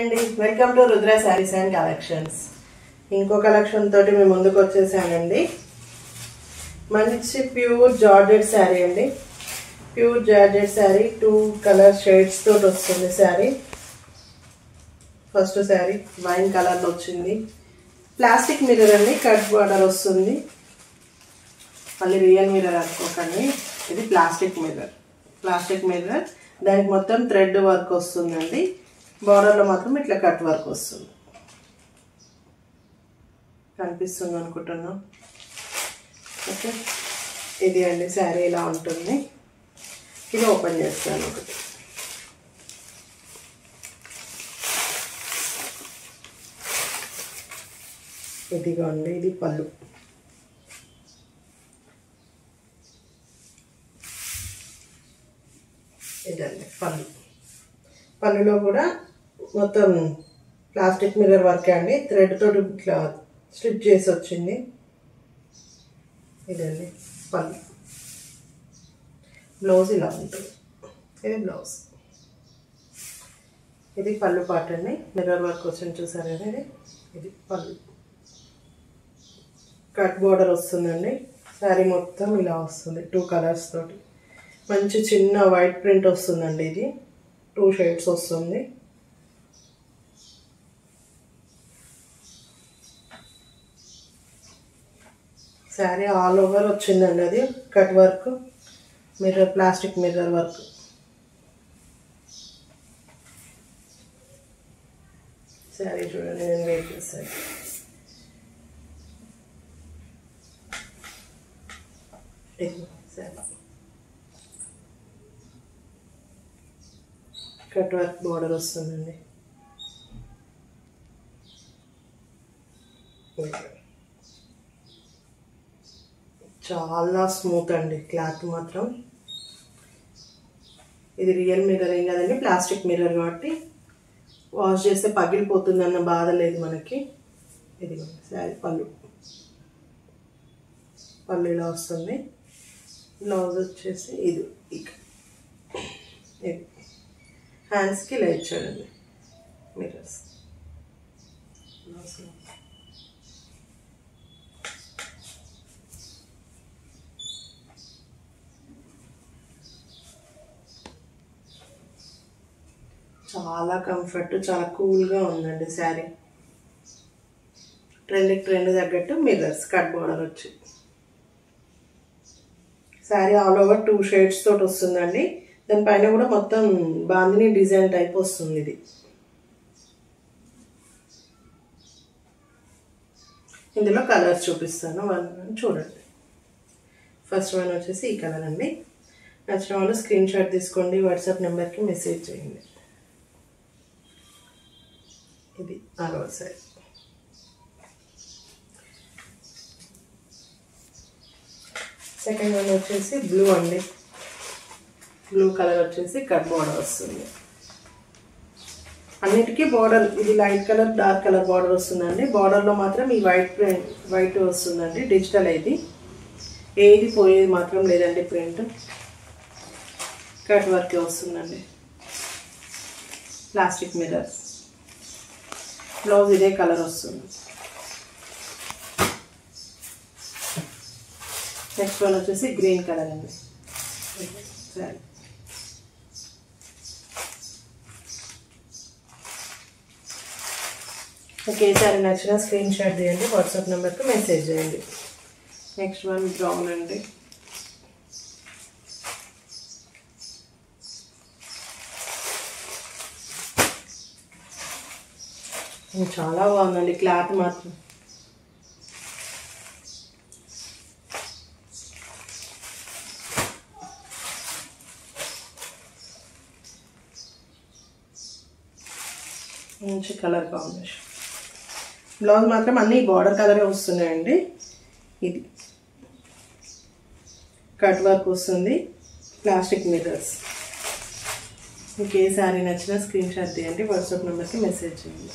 అండి welcome to Rudra saris and collections. ఇంకో collection తోటి మేము ముందుకు వచ్చేసానండి. మంచి ప్యూర్ జార్జెట్ శారీ అండి. Pure georgette sari 2 colour shades తోటి వస్తుంది శారీ. ఫస్ట్ శారీ వైన్ కలర్లో వచ్చింది. ప్లాస్టిక్ మిర్రర్ అండి, కట్ బార్డర్ వస్తుంది. మళ్ళీ రియల్ మిర్రర్ అనుకోకండి, ఇది ప్లాస్టిక్ మిర్రర్. ప్లాస్టిక్ మిర్రర్ దానికి మొత్తం థ్రెడ్ వర్క్ వస్తుందండి. బార్డర్లో మాత్రం ఇట్లా కట్ వర్క్ వస్తుంది. కనిపిస్తుంది అనుకుంటున్నా. ఓకే, ఇది అండి శారీ ఇలా ఉంటుంది. ఇది ఓపెన్ చేస్తాను ఒకటి. ఇదిగోండి, ఇది పళ్ళు. ఇదండి పళ్ళు. పళ్ళులో కూడా మొత్తం ప్లాస్టిక్ మిర్రర్ వర్క్ అండి. థ్రెడ్ తోటి ఇట్లా స్టిచ్ చేసి వచ్చింది. ఇదండి పళ్ళు. బ్లౌజ్ ఇలా ఉంటుంది. ఇది బ్లౌజ్. ఇది పళ్ళు పార్ట్ అండి. మిర్రర్ వర్క్ వచ్చింది చూసారు కదా. ఇది పళ్ళు. కట్ బోర్డర్ వస్తుందండి. శారీ మొత్తం ఇలా వస్తుంది 2 కలర్స్ తోటి. మంచి చిన్న వైట్ ప్రింట్ వస్తుందండి. ఇది 2 షేడ్స్ వస్తుంది. శారీ ఆల్ ఓవర్ వచ్చిందండి. అది cut work, mirror, plastic mirror work. Sari చూడండి, నేను వెయిట్ చేస్తాను. శారీ కట్ వర్క్ బోర్డర్ వస్తుందండి. చాలా స్మూత్ అండి క్లాత్ మాత్రం. ఇది రియల్ మిర్రర్ ఏం కదండి, ప్లాస్టిక్ మిర్రర్ కాబట్టి వాష్ చేస్తే పగిలిపోతుంది అన్న బాధ లేదు మనకి. ఇది శారీ పళ్ళు. పళ్ళు ఇలా వస్తుంది. బ్లౌజ్ వచ్చేసి ఇది హ్యాండ్స్కి ఇలా ఇచ్చాడండి మిర్రర్స్. చాలా కంఫర్ట్, చాలా కూల్గా ఉందండి శారీ. ట్రెండ్ తగ్గట్టు మిర్రర్స్, కట్ బోర్డర్ వచ్చి శారీ ఆల్ ఓవర్ 2 షేడ్స్ తోటి వస్తుందండి. దానిపైన కూడా మొత్తం బాందిని డిజైన్ టైప్ వస్తుంది. ఇది ఇందులో కలర్స్ చూపిస్తాను, చూడండి. ఫస్ట్ వన్ వచ్చేసి ఈ కలర్ అండి. నచ్చిన వాళ్ళు స్క్రీన్ షాట్ తీసుకోండి, వాట్సాప్ నెంబర్కి మెసేజ్ చేయండి. ఇది ఆరో సైజ్. సెకండ్ వన్ వచ్చేసి బ్లూ అండి. బ్లూ కలర్ వచ్చేసి కట్ బోర్డర్ వస్తుంది. అన్నిటికీ బోర్డర్ ఇది light colour, dark colour border వస్తుందండి. బోర్డర్లో మాత్రం ఈ వైట్ వస్తుందండి. డిజిటల్ ఇది, ఏది పోయేది మాత్రం లేదండి. ప్రింట్ కట్ వర్క్ వస్తుందండి. Plastic mirror. బ్లౌజ్ ఇదే కలర్ వస్తుంది. నెక్స్ట్ వన్ వచ్చేసి గ్రీన్ కలర్ అండి. సరే, ఓకే. సారీ నచ్చిన స్క్రీన్ షాట్ చేయండి, వాట్సాప్ నెంబర్కి మెసేజ్ చేయండి. నెక్స్ట్ వన్ బ్రౌన్ అండి. చాలా బాగుందండి క్లాత్ మాత్రం. మంచి కలర్ కాంబినేషన్. బ్లౌజ్ మాత్రం అన్ని బార్డర్ కలరే వస్తున్నాయండి. ఇది కట్ వర్క్ వస్తుంది, ప్లాస్టిక్ మిర్రర్స్. మీకు ఏ శారీ నచ్చినా స్క్రీన్ షాట్ తీయండి, వాట్సాప్ నెంబర్కి మెసేజ్ చేయండి.